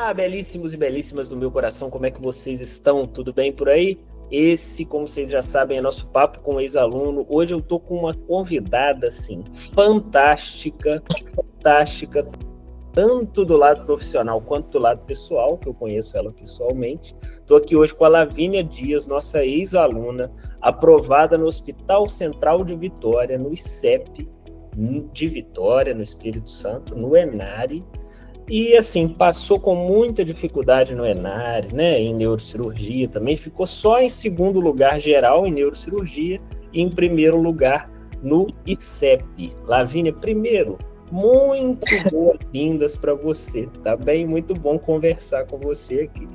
Olá, belíssimos e belíssimas do meu coração, como é que vocês estão? Tudo bem por aí? Esse, como vocês já sabem, é nosso papo com o ex-aluno. Hoje eu tô com uma convidada, assim, fantástica, tanto do lado profissional quanto do lado pessoal, que eu conheço ela pessoalmente. Estou aqui hoje com a Lavínia Dias, nossa ex-aluna, aprovada no Hospital Central de Vitória, no ICEP de Vitória, no Espírito Santo, no ENARE. E, assim, passou com muita dificuldade no ENARE, né, em neurocirurgia também, ficou só em segundo lugar geral em neurocirurgia e em primeiro lugar no ICEP. Lavínia, primeiro, muito boas-vindas para você, tá bem? Muito bom conversar com você aqui.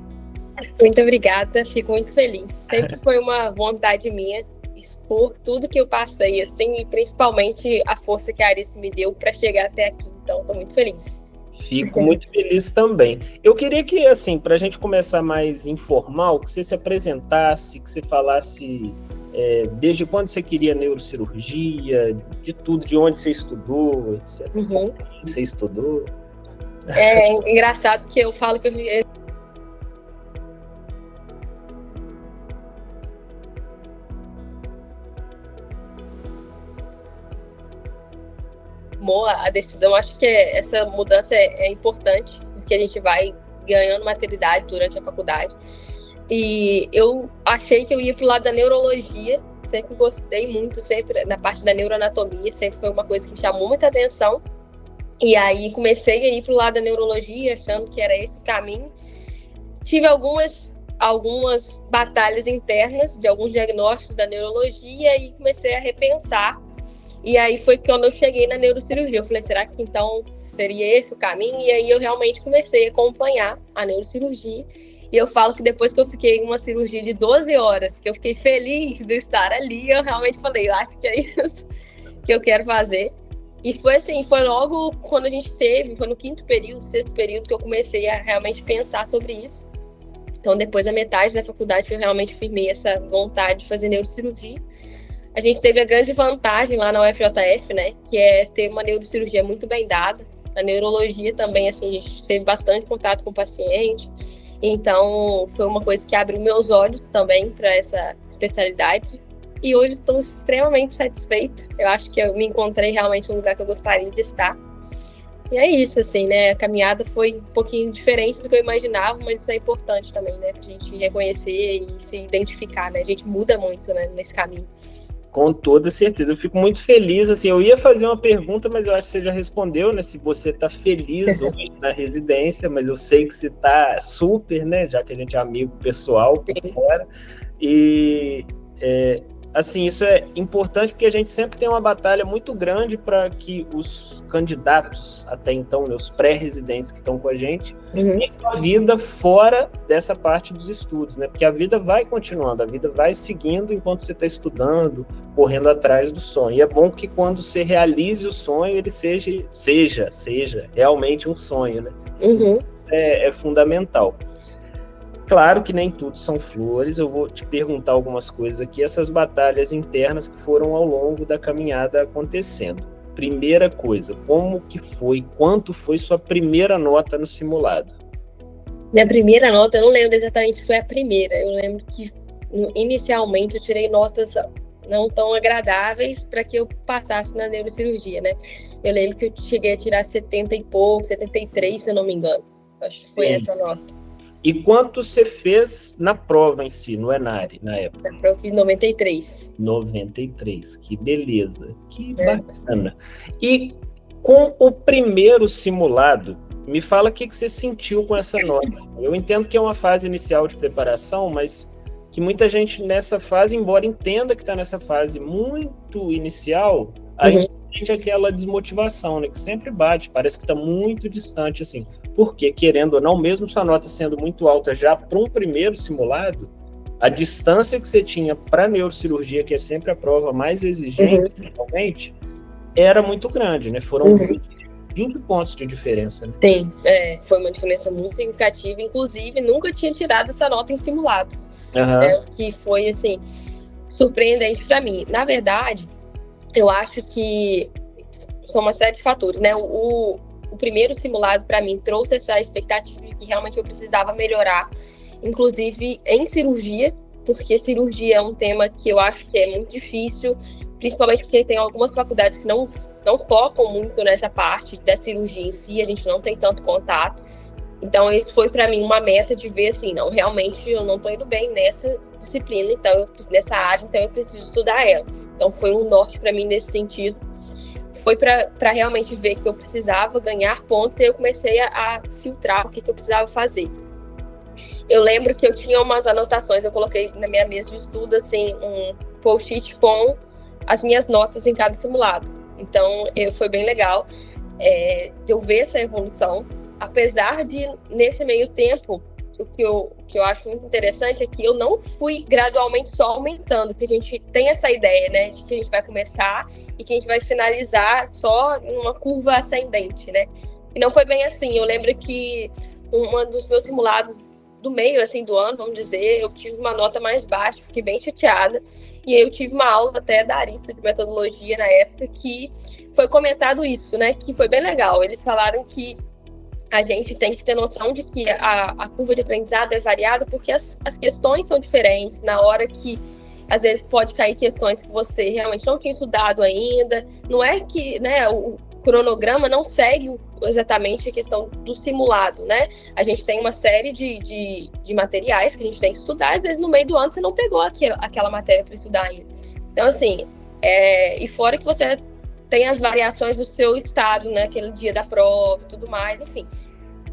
Muito obrigada, fico muito feliz. Sempre foi uma vontade minha expor tudo que eu passei, assim, e principalmente a força que a Arice me deu para chegar até aqui. Então, estou muito feliz. Fico muito feliz também. Eu queria que, assim, para a gente começar mais informal, que você se apresentasse, que você falasse desde quando você queria neurocirurgia, de tudo, de onde você estudou, etc. Uhum. Você estudou? É engraçado porque eu falo que eu a decisão. Acho que essa mudança é importante, porque a gente vai ganhando maturidade durante a faculdade. E eu achei que eu ia pro lado da neurologia, sempre gostei muito, sempre na parte da neuroanatomia, sempre foi uma coisa que me chamou muita atenção. E aí comecei a ir pro lado da neurologia, achando que era esse o caminho. Tive algumas batalhas internas de alguns diagnósticos da neurologia e comecei a repensar. E aí foi quando eu cheguei na neurocirurgia. Eu falei, será que então seria esse o caminho? E aí eu realmente comecei a acompanhar a neurocirurgia. E eu falo que depois que eu fiquei em uma cirurgia de 12 horas, que eu fiquei feliz de estar ali, eu realmente falei, eu acho que é isso que eu quero fazer. E foi assim, foi logo quando a gente foi no quinto período, sexto período, que eu comecei a realmente pensar sobre isso. Então depois da metade da faculdade que eu realmente firmei essa vontade de fazer neurocirurgia. A gente teve a grande vantagem lá na UFJF, né, que é ter uma neurocirurgia muito bem dada. A neurologia também, assim, a gente teve bastante contato com o paciente. Então, foi uma coisa que abriu meus olhos também para essa especialidade. E hoje estou extremamente satisfeita. Eu acho que eu me encontrei realmente no lugar que eu gostaria de estar. E é isso, assim, né? A caminhada foi um pouquinho diferente do que eu imaginava, mas isso é importante também, né? Pra gente reconhecer e se identificar, né? A gente muda muito, né, nesse caminho. Com toda certeza, eu fico muito feliz, assim, eu ia fazer uma pergunta, mas eu acho que você já respondeu, né, se você tá feliz hoje na residência, mas eu sei que você tá super, né, já que a gente é amigo pessoal por fora, e, assim, isso é importante porque a gente sempre tem uma batalha muito grande para que os candidatos, até então, né, os pré-residentes que estão com a gente, tenham a vida fora dessa parte dos estudos, né? Porque a vida vai continuando, a vida vai seguindo enquanto você está estudando, correndo atrás do sonho. E é bom que quando você realize o sonho, ele seja realmente um sonho, né? É fundamental. Claro que nem tudo são flores, eu vou te perguntar algumas coisas aqui, essas batalhas internas que foram ao longo da caminhada acontecendo. Primeira coisa, como que foi, quanto foi sua primeira nota no simulado? Minha primeira nota, eu não lembro exatamente se foi a primeira, eu lembro que inicialmente eu tirei notas não tão agradáveis para que eu passasse na neurocirurgia, né? Eu lembro que eu cheguei a tirar 70 e pouco, 73, se eu não me engano. Acho que foi essa nota. E quanto você fez na prova em si, no ENARE, na época? Na prova eu fiz 93. 93, que beleza, que bacana. E com o primeiro simulado, me fala o que você sentiu com essa nota. Eu entendo que é uma fase inicial de preparação, mas que muita gente nessa fase, embora entenda que está nessa fase muito inicial, aí sente aquela desmotivação, né, que sempre bate, parece que está muito distante, assim. Porque, querendo ou não, mesmo sua nota sendo muito alta já para um primeiro simulado, a distância que você tinha para a neurocirurgia, que é sempre a prova mais exigente, realmente, era muito grande, né? Foram 20 pontos de diferença. Né? Sim, foi uma diferença muito significativa. Inclusive, nunca tinha tirado essa nota em simulados. Que foi, assim, surpreendente para mim. Na verdade, eu acho que são uma série de fatores, né? O primeiro simulado, para mim, trouxe essa expectativa que realmente eu precisava melhorar, inclusive em cirurgia, porque cirurgia é um tema que eu acho que é muito difícil, principalmente porque tem algumas faculdades que não focam muito nessa parte da cirurgia em si, a gente não tem tanto contato. Então, isso foi para mim uma meta de ver assim, não, realmente eu não estou indo bem nessa disciplina, nessa área, então eu preciso estudar ela. Então, foi um norte para mim nesse sentido. Foi para realmente ver que eu precisava ganhar pontos e eu comecei a filtrar o que eu precisava fazer. Eu lembro que eu tinha umas anotações, eu coloquei na minha mesa de estudo assim, um post-it com as minhas notas em cada simulado. Então, foi bem legal de eu ver essa evolução. Apesar de, nesse meio tempo, o que eu acho muito interessante é que eu não fui gradualmente só aumentando, porque a gente tem essa ideia, né, de que a gente vai começar e que a gente vai finalizar só numa curva ascendente, né? E não foi bem assim. Eu lembro que um dos meus simulados do meio, assim, do ano, vamos dizer, eu tive uma nota mais baixa, fiquei bem chateada. E eu tive uma aula até da Arista de metodologia na época que foi comentado isso, né? Que foi bem legal. Eles falaram que a gente tem que ter noção de que a curva de aprendizado é variada porque as questões são diferentes. Na hora que, às vezes, pode cair questões que você realmente não tinha estudado ainda. Não é que, né, o cronograma não segue exatamente a questão do simulado, né? A gente tem uma série de materiais que a gente tem que estudar. Às vezes, no meio do ano, você não pegou aquela matéria para estudar ainda. Então, assim, e fora que você tem as variações do seu estado, né? Aquele dia da prova e tudo mais, enfim.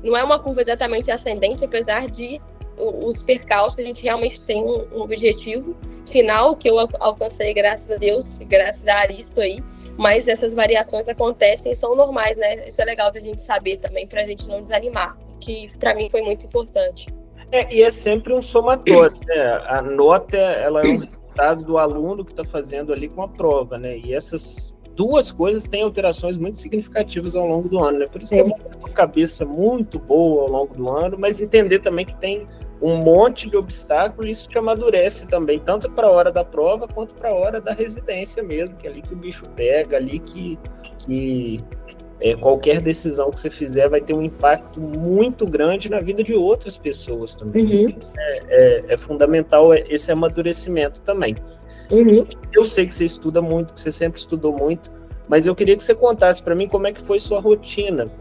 Não é uma curva exatamente ascendente, apesar de os percalços, a gente realmente tem um objetivo final que eu alcancei, graças a Deus, graças a Aristo aí, mas essas variações acontecem e são normais, né? Isso é legal da gente saber também, pra gente não desanimar, que pra mim foi muito importante. E é sempre um somatório, né? A nota, ela é um resultado do aluno que está fazendo ali com a prova, né? E essas duas coisas têm alterações muito significativas ao longo do ano, né? Por isso que é uma cabeça muito boa ao longo do ano, mas entender também que tem um monte de obstáculos, e isso te amadurece também, tanto para a hora da prova, quanto para a hora da residência mesmo, que é ali que o bicho pega, ali que qualquer decisão que você fizer vai ter um impacto muito grande na vida de outras pessoas também. Uhum. É fundamental esse amadurecimento também. Uhum. Eu sei que você estuda muito, que você sempre estudou muito, mas eu queria que você contasse para mim como é que foi sua rotina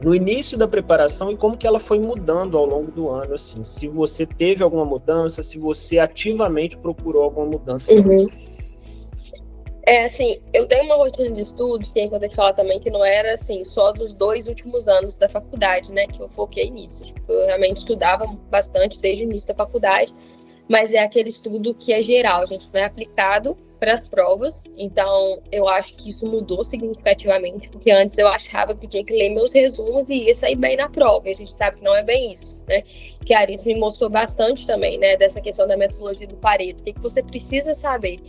no início da preparação e como que ela foi mudando ao longo do ano, assim, se você teve alguma mudança, se você ativamente procurou alguma mudança. Uhum. Assim, eu tenho uma rotina de estudo, que é importante falar também, que não era, assim, só dos 2 últimos anos da faculdade, né, que eu foquei nisso. Tipo, eu realmente estudava bastante desde o início da faculdade, mas é aquele estudo que é geral, gente, não é aplicado para as provas. Então, eu acho que isso mudou significativamente, porque antes eu achava que eu tinha que ler meus resumos e ia sair bem na prova, e a gente sabe que não é bem isso, né? Que a Arisa me mostrou bastante também, né, dessa questão da metodologia do Pareto, o que você precisa saber.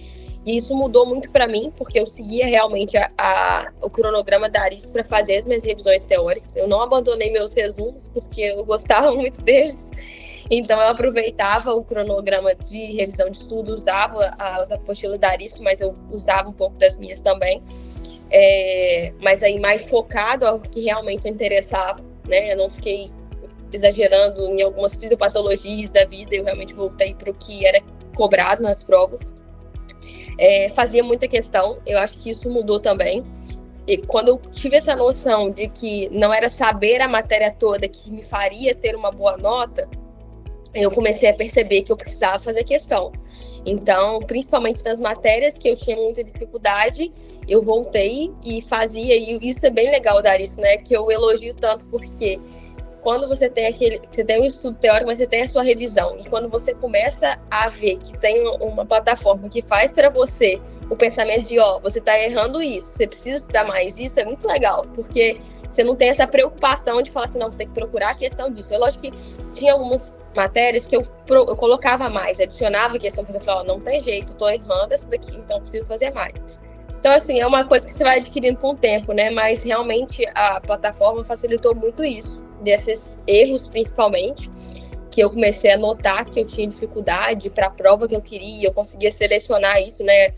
E isso mudou muito para mim, porque eu seguia realmente o cronograma da Arisa para fazer as minhas revisões teóricas. Eu não abandonei meus resumos, porque eu gostava muito deles. Então, eu aproveitava o cronograma de revisão de estudo, usava as apostilas da Aristo, mas eu usava um pouco das minhas também. Mas aí mais focado ao que realmente me interessava, né? Eu não fiquei exagerando em algumas fisiopatologias da vida, eu realmente voltei para o que era cobrado nas provas. Fazia muita questão, eu acho que isso mudou também. E quando eu tive essa noção de que não era saber a matéria toda que me faria ter uma boa nota, eu comecei a perceber que eu precisava fazer questão. Então, principalmente nas matérias que eu tinha muita dificuldade, eu voltei e fazia, e isso é bem legal dar isso, né? Que eu elogio tanto, porque quando você tem um estudo teórico, mas você tem a sua revisão, e quando você começa a ver que tem uma plataforma que faz para você o pensamento de, você está errando isso, você precisa estudar mais isso, é muito legal, porque você não tem essa preocupação de falar assim, não, vou ter que procurar a questão disso. É lógico que tinha algumas matérias que eu colocava mais, adicionava a questão, por exemplo, não tem jeito, estou errando essa daqui, então preciso fazer mais. Então, assim, é uma coisa que você vai adquirindo com o tempo, né? Mas realmente a plataforma facilitou muito isso, desses erros principalmente, que eu comecei a notar que eu tinha dificuldade para a prova que eu queria, eu conseguia selecionar isso, né?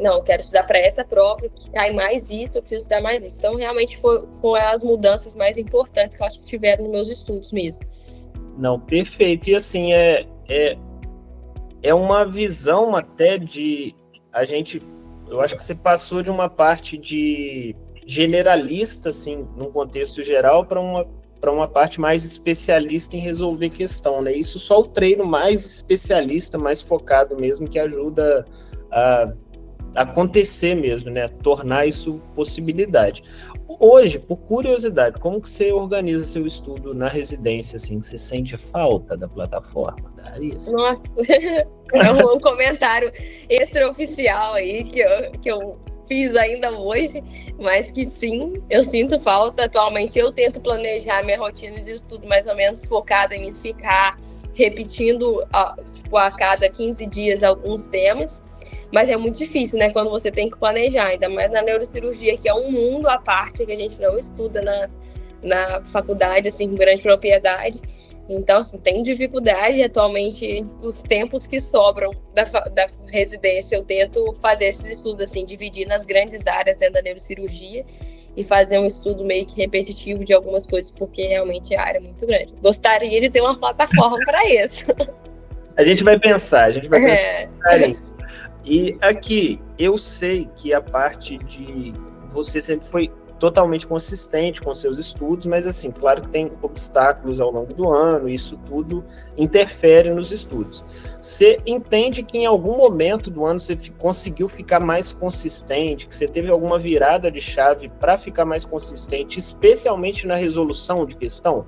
Não, eu quero estudar para essa prova, que cai mais isso, eu preciso estudar mais isso. Então, realmente, foram as mudanças mais importantes que eu acho que tiveram nos meus estudos mesmo. Não, perfeito. E assim, é uma visão até de eu acho que você passou de uma parte de generalista, assim, num contexto geral, para uma parte mais especialista em resolver questão, né? Isso só o treino mais especialista, mais focado mesmo, que ajuda a acontecer mesmo, né? Tornar isso possibilidade. Hoje, por curiosidade, como que você organiza seu estudo na residência, assim? Você sente falta da plataforma da Arista? Nossa, é um comentário extraoficial aí que eu fiz ainda hoje, mas que sim, eu sinto falta. Atualmente eu tento planejar minha rotina de estudo mais ou menos focada em ficar repetindo a cada 15 dias alguns temas, mas é muito difícil, né, quando você tem que planejar, ainda mais na neurocirurgia, que é um mundo à parte que a gente não estuda na faculdade, assim, com grande propriedade. Então, assim, tem dificuldade. Atualmente, os tempos que sobram da residência, eu tento fazer esses estudos, assim, dividir nas grandes áreas dentro da neurocirurgia e fazer um estudo meio que repetitivo de algumas coisas, porque realmente a área é muito grande. Gostaria de ter uma plataforma para isso. A gente vai pensar nisso. E aqui, eu sei que a parte de... Você sempre foi totalmente consistente com seus estudos, mas assim, claro que tem obstáculos ao longo do ano, isso tudo interfere nos estudos. Você entende que em algum momento do ano você conseguiu ficar mais consistente, que você teve alguma virada de chave para ficar mais consistente, especialmente na resolução de questão?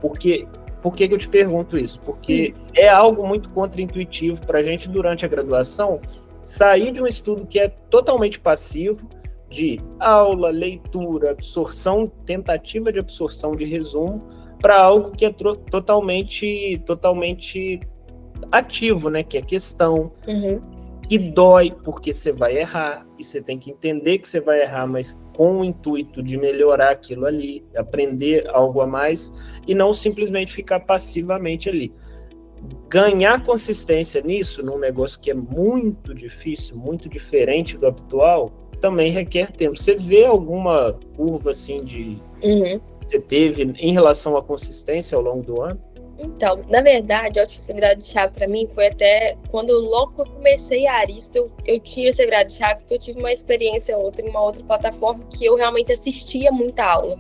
Por que eu te pergunto isso? Porque é algo muito contraintuitivo para a gente durante a graduação sair de um estudo que é totalmente passivo, de aula, leitura, absorção, tentativa de absorção de resumo, para algo que é totalmente ativo, né? Que é questão, e dói porque você vai errar, e você tem que entender que você vai errar, mas com o intuito de melhorar aquilo ali, aprender algo a mais, e não simplesmente ficar passivamente ali. Ganhar consistência nisso, num negócio que é muito difícil, muito diferente do habitual, também requer tempo. Você vê alguma curva assim que você teve em relação à consistência ao longo do ano? Então, na verdade, eu acho que essa virada de chave para mim foi até quando logo que eu comecei a Arista, eu tive essa virada de chave porque eu tive uma experiência em uma outra plataforma que eu realmente assistia muita aula.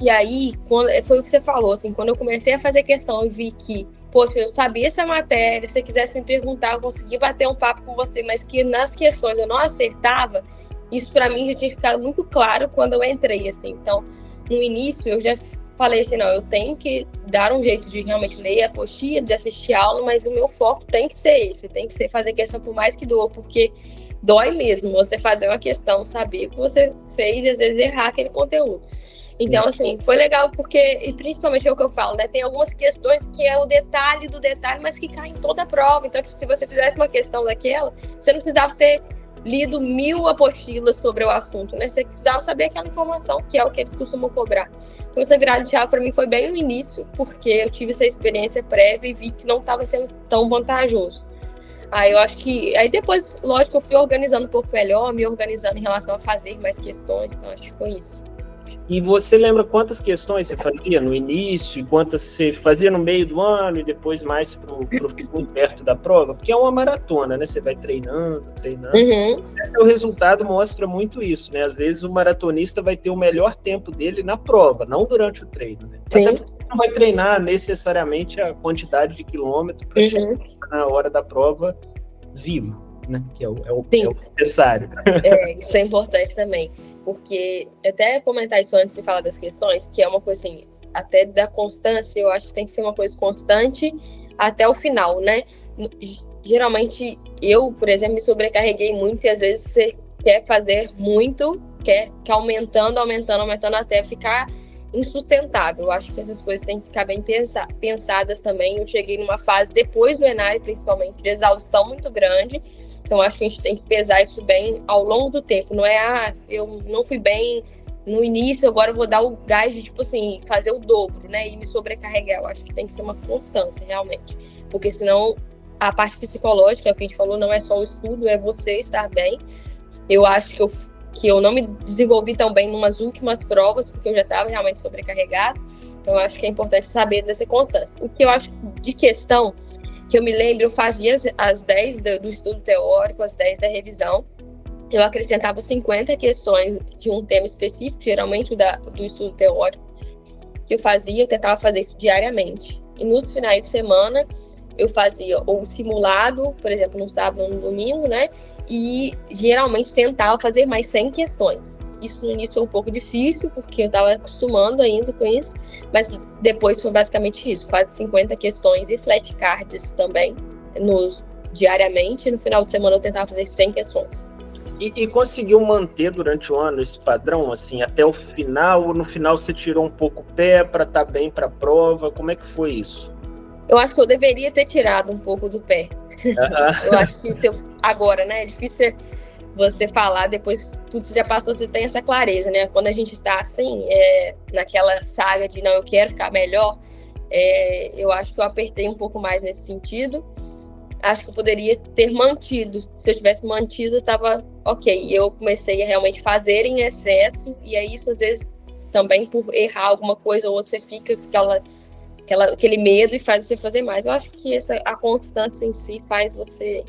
E aí, foi o que você falou, assim, quando eu comecei a fazer questão e vi que, poxa, eu sabia essa matéria, se você quisesse me perguntar, eu conseguia bater um papo com você, mas que nas questões eu não acertava, isso para mim já tinha ficado muito claro quando eu entrei, assim. Então, no início, eu já falei assim, não, eu tenho que dar um jeito de realmente ler a apostila, de assistir a aula, mas o meu foco tem que ser esse, tem que ser fazer questão por mais que doa, porque dói mesmo você fazer uma questão, saber o que você fez e às vezes errar aquele conteúdo. Então, assim, foi legal porque, e principalmente é o que eu falo, né? Tem algumas questões que é o detalhe do detalhe, mas que cai em toda a prova. Então, se você fizesse uma questão daquela, você não precisava ter lido 1000 apostilas sobre o assunto, né? Você precisava saber aquela informação, que é o que eles costumam cobrar. Então, essa virada de chave para mim foi bem no início, porque eu tive essa experiência prévia e vi que não estava sendo tão vantajoso. Aí eu acho que... Aí depois, lógico, eu fui organizando um pouco melhor, me organizando em relação a fazer mais questões, então acho que foi isso. E você lembra quantas questões você fazia no início e quantas você fazia no meio do ano e depois mais pro fim, perto da prova? Porque é uma maratona, né? Você vai treinando. O resultado mostra muito isso, né? Às vezes o maratonista vai ter o melhor tempo dele na prova, não durante o treino, né? Sim. Até porque você não vai treinar necessariamente a quantidade de quilômetros para chegar na hora da prova vivo. Né? Que é o necessário. Isso é importante também, porque até comentar isso antes de falar das questões, que é uma coisa assim, até da constância, eu acho que tem que ser uma coisa constante até o final, né? Geralmente, eu, por exemplo, me sobrecarreguei muito e às vezes você quer fazer muito, quer aumentando até ficar insustentável. Eu acho que essas coisas têm que ficar bem pensadas também. Eu cheguei numa fase, depois do ENARE, principalmente, de exaustão muito grande. Então, acho que a gente tem que pesar isso bem ao longo do tempo. Não é, eu não fui bem no início, agora eu vou dar o gás de, tipo assim, fazer o dobro, né? E me sobrecarregar. Eu acho que tem que ser uma constância, realmente. Porque senão a parte psicológica, é o que a gente falou, não é só o estudo, é você estar bem. Eu acho que eu não me desenvolvi tão bem numas últimas provas, porque eu já estava realmente sobrecarregada. Então, eu acho que é importante saber dessa constância. O que eu acho de questão, que eu me lembro, eu fazia as 10 do estudo teórico, as 10 da revisão. Eu acrescentava 50 questões de um tema específico, geralmente do estudo teórico, que eu tentava fazer isso diariamente. E nos finais de semana, eu fazia ou simulado, por exemplo, no sábado ou no domingo, né? E geralmente tentava fazer mais 100 questões. Isso no início foi um pouco difícil, porque eu estava acostumando ainda com isso, mas depois foi basicamente isso, quase 50 questões e flashcards também, diariamente. No final de semana eu tentava fazer 100 questões. E conseguiu manter durante o ano esse padrão, assim, até o final? Ou no final você tirou um pouco o pé para estar bem para a prova? Como é que foi isso? Eu acho que eu deveria ter tirado um pouco do pé. Eu acho que agora, né? É difícil você falar, depois tudo já passou, você tem essa clareza, né? Quando a gente tá assim, naquela saga de não, eu quero ficar melhor, eu acho que eu apertei um pouco mais nesse sentido. Acho que eu poderia ter mantido. Se eu tivesse mantido, estava ok. Eu comecei a realmente fazer em excesso, e aí isso às vezes também por errar alguma coisa ou outra, você fica com aquele medo e faz você fazer mais. Eu acho que a constância em si faz você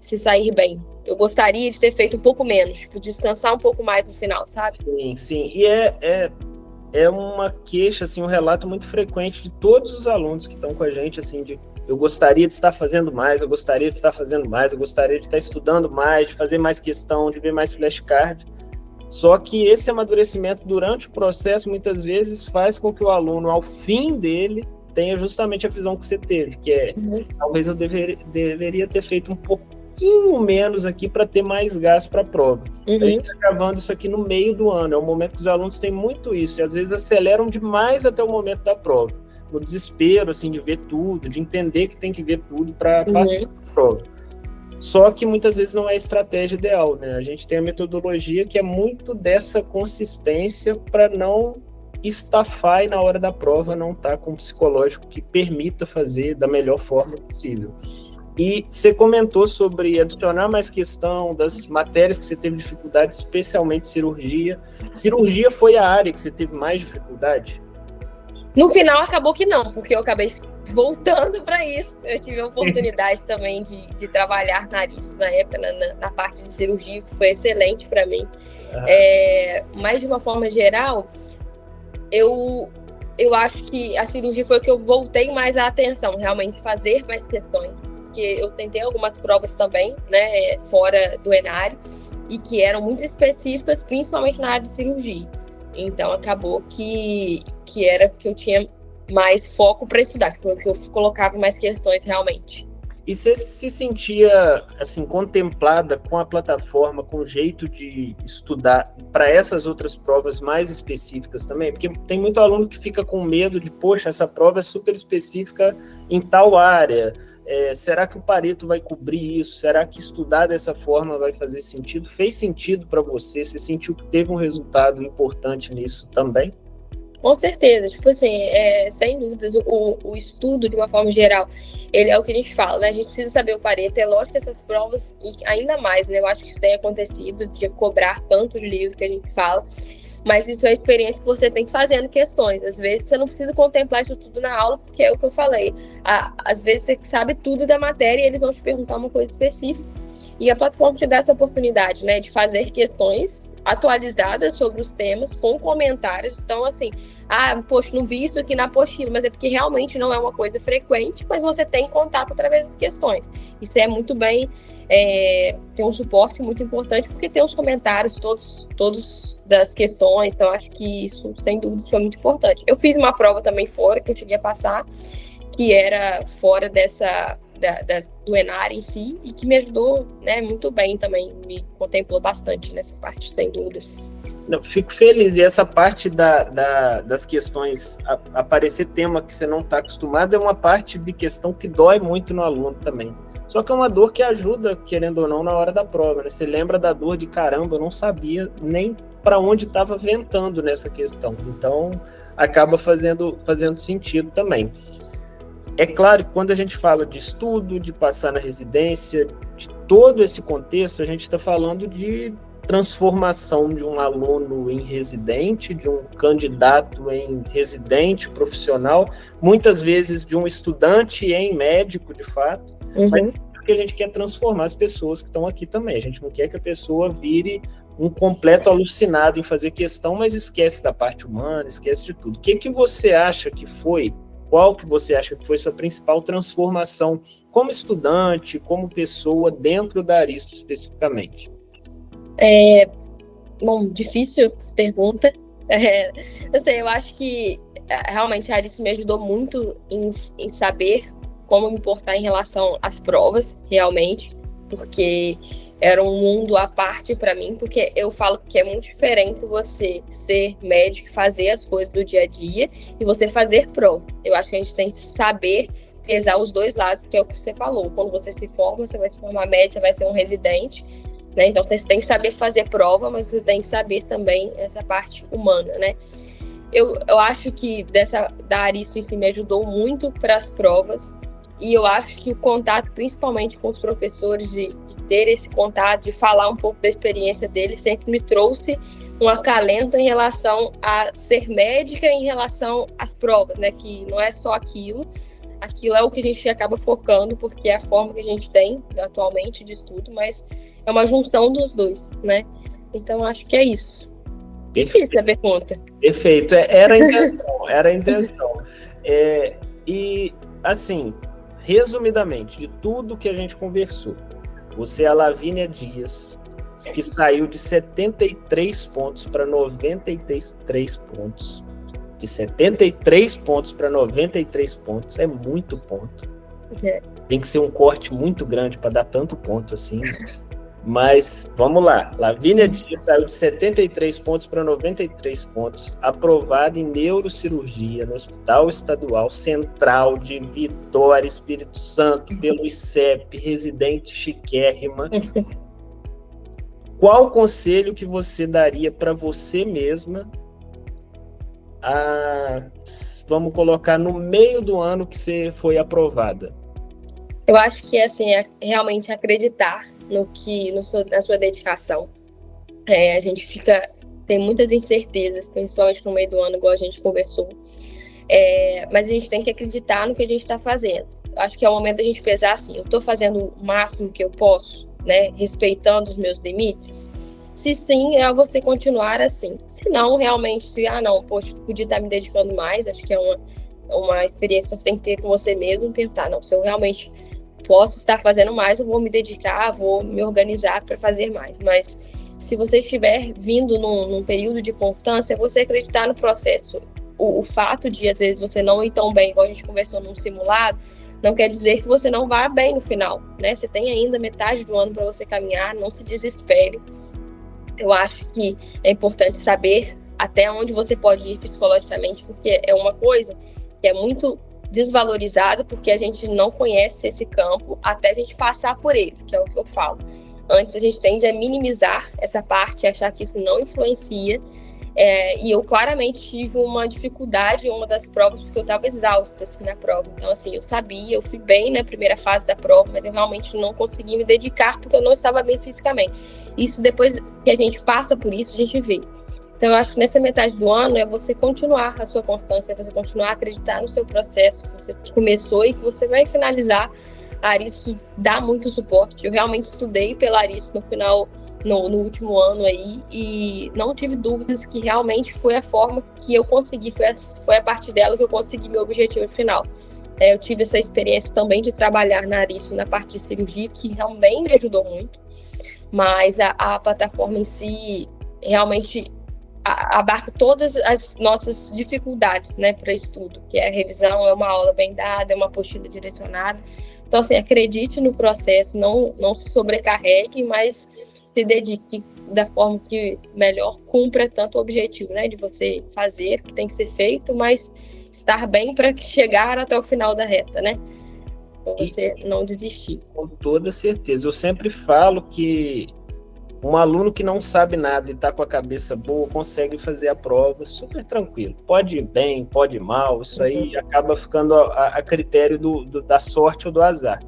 se sair bem. Eu gostaria de ter feito um pouco menos, tipo, descansar um pouco mais no final, sabe? Sim. E é uma queixa, assim, um relato muito frequente de todos os alunos que estão com a gente, assim, de eu gostaria de estar fazendo mais, eu gostaria de estar fazendo mais, eu gostaria de estar estudando mais, de fazer mais questão, de ver mais flashcard. Só que esse amadurecimento durante o processo, muitas vezes, faz com que o aluno, ao fim dele, tenha justamente a visão que você teve, que é, talvez eu deveria ter feito um pouquinho menos aqui para ter mais gás para a prova. A gente está gravando isso aqui no meio do ano, é um momento que os alunos têm muito isso, e às vezes aceleram demais até o momento da prova, no desespero, assim, de ver tudo, de entender que tem que ver tudo para passar a prova. Só que muitas vezes não é a estratégia ideal, né? A gente tem a metodologia que é muito dessa consistência para não estafar e na hora da prova não estar com um psicológico que permita fazer da melhor forma possível. E você comentou sobre adicionar mais questão das matérias que você teve dificuldade, especialmente cirurgia. Cirurgia foi a área que você teve mais dificuldade? No final acabou que não, porque eu acabei voltando para isso. Eu tive a oportunidade também de trabalhar nariz na época, na parte de cirurgia, que foi excelente para mim. Mas de uma forma geral, eu acho que a cirurgia foi o que eu voltei mais a atenção, realmente fazer mais questões. Porque eu tentei algumas provas também, né, fora do enário, e que eram muito específicas, principalmente na área de cirurgia. Então acabou que era que eu tinha mais foco para estudar, que eu colocava mais questões realmente. E você se sentia assim contemplada com a plataforma, com o jeito de estudar para essas outras provas mais específicas também? Porque tem muito aluno que fica com medo de, poxa, essa prova é super específica em tal área. Será que o Pareto vai cobrir isso? Será que estudar dessa forma vai fazer sentido? Fez sentido para você? Você sentiu que teve um resultado importante nisso também? Com certeza, tipo assim, sem dúvidas, o estudo, de uma forma geral, ele é o que a gente fala, né? A gente precisa saber o Pareto. É lógico que essas provas, e ainda mais, né? Eu acho que isso tem acontecido, de cobrar tanto de livro que a gente fala, mas isso é a experiência que você tem fazendo questões. Às vezes você não precisa contemplar isso tudo na aula, porque é o que eu falei. Às vezes você sabe tudo da matéria e eles vão te perguntar uma coisa específica. E a plataforma te dá essa oportunidade, né, de fazer questões atualizadas sobre os temas, com comentários. Então, assim, poxa, não vi isso aqui na apostila, mas é porque realmente não é uma coisa frequente, mas você tem contato através das questões. Isso é muito bem, tem um suporte muito importante, porque tem os comentários todos das questões. Então, acho que isso, sem dúvida, foi muito importante. Eu fiz uma prova também fora, que eu cheguei a passar, que era fora do ENAR em si, e que me ajudou, né, muito bem também, me contemplou bastante nessa parte, sem dúvidas. Não, fico feliz, e essa parte das questões, aparecer tema que você não está acostumado, é uma parte de questão que dói muito no aluno também. Só que é uma dor que ajuda, querendo ou não, na hora da prova, né? Você lembra da dor de caramba, eu não sabia nem para onde estava ventando nessa questão. Então, acaba fazendo sentido também. É claro que quando a gente fala de estudo, de passar na residência, de todo esse contexto, a gente está falando de transformação de um aluno em residente, de um candidato em residente profissional, muitas vezes de um estudante em médico, de fato, mas que a gente quer transformar as pessoas que estão aqui também. A gente não quer que a pessoa vire um completo alucinado em fazer questão, mas esquece da parte humana, esquece de tudo. O que você acha que foi? Qual que você acha que foi sua principal transformação como estudante, como pessoa dentro da Aristo especificamente? Bom, difícil pergunta. Eu sei, eu acho que realmente a Aristo me ajudou muito em saber como me portar em relação às provas, realmente, porque era um mundo à parte para mim, porque eu falo que é muito diferente você ser médico, fazer as coisas do dia a dia e você fazer prova. Eu acho que a gente tem que saber pesar os dois lados, porque é o que você falou. Quando você se forma, você vai se formar médico, você vai ser um residente, né? Então você tem que saber fazer prova, mas você tem que saber também essa parte humana, né? Eu acho que da Aristo em si me ajudou muito para as provas. E eu acho que o contato, principalmente com os professores, de ter esse contato, de falar um pouco da experiência deles, sempre me trouxe um acalento em relação a ser médica, em relação às provas, né? Que não é só aquilo é o que a gente acaba focando, porque é a forma que a gente tem atualmente de estudo, mas é uma junção dos dois, né? Então, acho que é isso. Difícil a pergunta. Perfeito, era a intenção. E, assim, resumidamente, de tudo que a gente conversou, você é a Lavínia Dias, que saiu de 73 pontos para 93 pontos. De 73 pontos para 93 pontos é muito ponto. Tem que ser um corte muito grande para dar tanto ponto assim. Mas, vamos lá. Lavínia Dias saiu de 73 pontos para 93 pontos, aprovada em neurocirurgia no Hospital Estadual Central de Vitória, Espírito Santo, pelo ICEP, residente chiquérrima. Qual conselho que você daria para você mesma, vamos colocar, no meio do ano que você foi aprovada? Eu acho que assim, é realmente acreditar na sua dedicação. A gente tem muitas incertezas, principalmente no meio do ano, igual a gente conversou. Mas a gente tem que acreditar no que a gente está fazendo. Eu acho que é o momento da gente pensar assim, eu estou fazendo o máximo que eu posso, né, respeitando os meus limites? Se sim, é você continuar assim. Se não, realmente, poxa, podia estar me dedicando mais, acho que é uma experiência que você tem que ter com você mesmo, perguntar, não, se eu realmente posso estar fazendo mais, eu vou me dedicar, vou me organizar para fazer mais. Mas se você estiver vindo num período de constância, é você acreditar no processo. O fato de, às vezes, você não ir tão bem, igual a gente conversou num simulado, não quer dizer que você não vá bem no final, né? Você tem ainda metade do ano para você caminhar, não se desespere. Eu acho que é importante saber até onde você pode ir psicologicamente, porque é uma coisa que é muito desvalorizada, porque a gente não conhece esse campo até a gente passar por ele, que é o que eu falo. Antes a gente tende a minimizar essa parte, achar que isso não influencia, e eu claramente tive uma dificuldade em uma das provas, porque eu estava exausta assim, na prova. Então, assim, eu fui bem na primeira fase da prova, mas eu realmente não consegui me dedicar porque eu não estava bem fisicamente. Isso, depois que a gente passa por isso, a gente vê. Então, eu acho que nessa metade do ano é você continuar a sua constância, é você continuar a acreditar no seu processo que você começou e que você vai finalizar. A Aristo dá muito suporte. Eu realmente estudei pela Aristo no último ano aí, e não tive dúvidas que realmente foi a forma que eu consegui, foi a partir dela que eu consegui meu objetivo final. Eu tive essa experiência também de trabalhar na Aristo na parte de cirurgia, que também me ajudou muito, mas a plataforma em si realmente abarca todas as nossas dificuldades, né, para estudo, que a revisão é uma aula bem dada, é uma apostila direcionada. Então, assim, acredite no processo, não se sobrecarregue, mas se dedique da forma que melhor cumpra tanto o objetivo, né, de você fazer o que tem que ser feito, mas estar bem para chegar até o final da reta, né, para você não desistir. Com toda certeza. Eu sempre falo que Um aluno que não sabe nada e está com a cabeça boa consegue fazer a prova super tranquilo. Pode ir bem, pode ir mal, isso aí acaba ficando a critério da sorte ou do azar.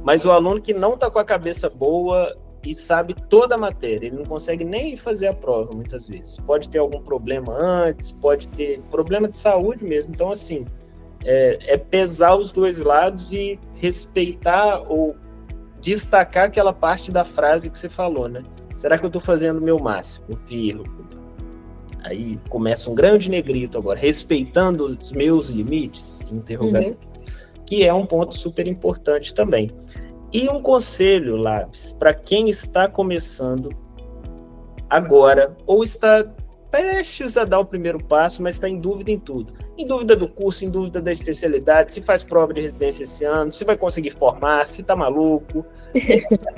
Mas o aluno que não está com a cabeça boa e sabe toda a matéria, ele não consegue nem fazer a prova, muitas vezes. Pode ter algum problema antes, pode ter problema de saúde mesmo. Então, assim, é pesar os dois lados e respeitar ou destacar aquela parte da frase que você falou, né? Será que eu estou fazendo o meu máximo? Vírgula. Aí começa um grande negrito agora, respeitando os meus limites? Interrogação. Que é um ponto super importante também. E um conselho, Labs, para quem está começando agora, ou está prestes a dar o primeiro passo, mas está em dúvida em tudo. Em dúvida do curso, em dúvida da especialidade, se faz prova de residência esse ano, se vai conseguir formar, se está maluco.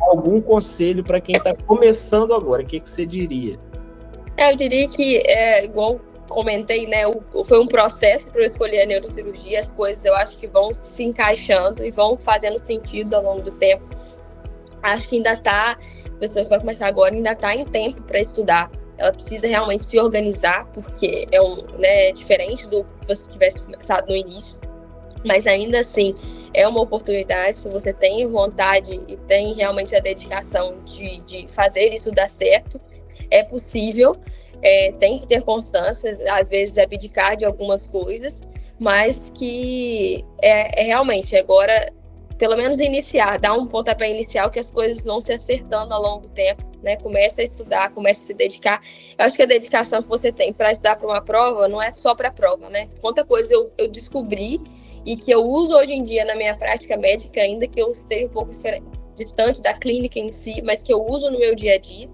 Algum conselho para quem está começando agora, o que você diria? Eu diria que, igual comentei, né, foi um processo para eu escolher a neurocirurgia, as coisas eu acho que vão se encaixando e vão fazendo sentido ao longo do tempo. Acho que ainda está, a pessoa que vai começar agora ainda está em tempo para estudar. Ela precisa realmente se organizar, porque é diferente do que você tivesse começado no início, mas ainda assim é uma oportunidade. Se você tem vontade e tem realmente a dedicação de fazer isso dar certo, é possível. Tem que ter constância, às vezes abdicar de algumas coisas, mas que realmente agora, pelo menos iniciar, dar um pontapé inicial que as coisas vão se acertando ao longo do tempo, né? Começa a estudar, começa a se dedicar. Eu acho que a dedicação que você tem para estudar para uma prova não é só para a prova, né? Quanta coisa eu descobri e que eu uso hoje em dia na minha prática médica, ainda que eu esteja um pouco distante da clínica em si, mas que eu uso no meu dia a dia.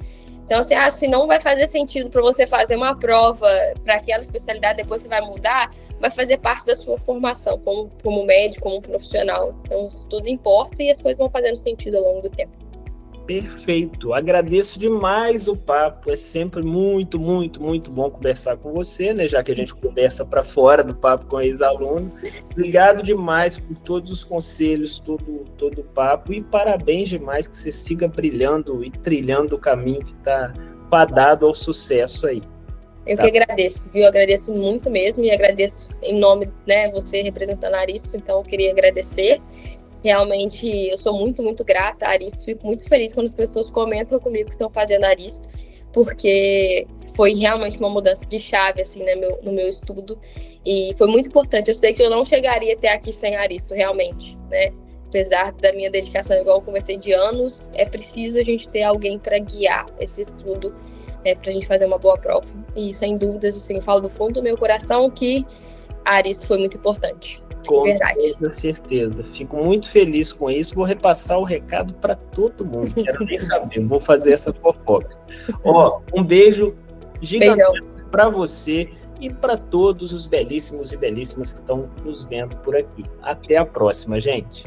Então, assim, se não vai fazer sentido para você fazer uma prova para aquela especialidade, depois você vai mudar, vai fazer parte da sua formação como médico, como profissional. Então, isso tudo importa e as coisas vão fazendo sentido ao longo do tempo. Perfeito. Agradeço demais o papo. É sempre muito, muito, muito bom conversar com você, né? Já que a gente conversa para fora do papo com ex-aluno. Obrigado demais por todos os conselhos, todo o papo. E parabéns demais que você siga brilhando e trilhando o caminho que está fadado ao sucesso aí. Eu que agradeço, viu? Eu agradeço muito mesmo e agradeço em nome, né, você representando a Aristo, então eu queria agradecer. Realmente, eu sou muito, muito grata a Aristo. Fico muito feliz quando as pessoas comentam comigo que estão fazendo Aristo, porque foi realmente uma mudança de chave, assim, né, no meu estudo. E foi muito importante. Eu sei que eu não chegaria até aqui sem Aristo, realmente, né? Apesar da minha dedicação, igual eu conversei, de anos, é preciso a gente ter alguém para guiar esse estudo, para a gente fazer uma boa prova. E, sem dúvidas, assim, eu falo do fundo do meu coração que Aristo foi muito importante. Com toda certeza. Fico muito feliz com isso. Vou repassar o recado para todo mundo. Quero nem saber. Vou fazer essa fofoca. Um beijo gigantesco para você e para todos os belíssimos e belíssimas que estão nos vendo por aqui. Até a próxima, gente.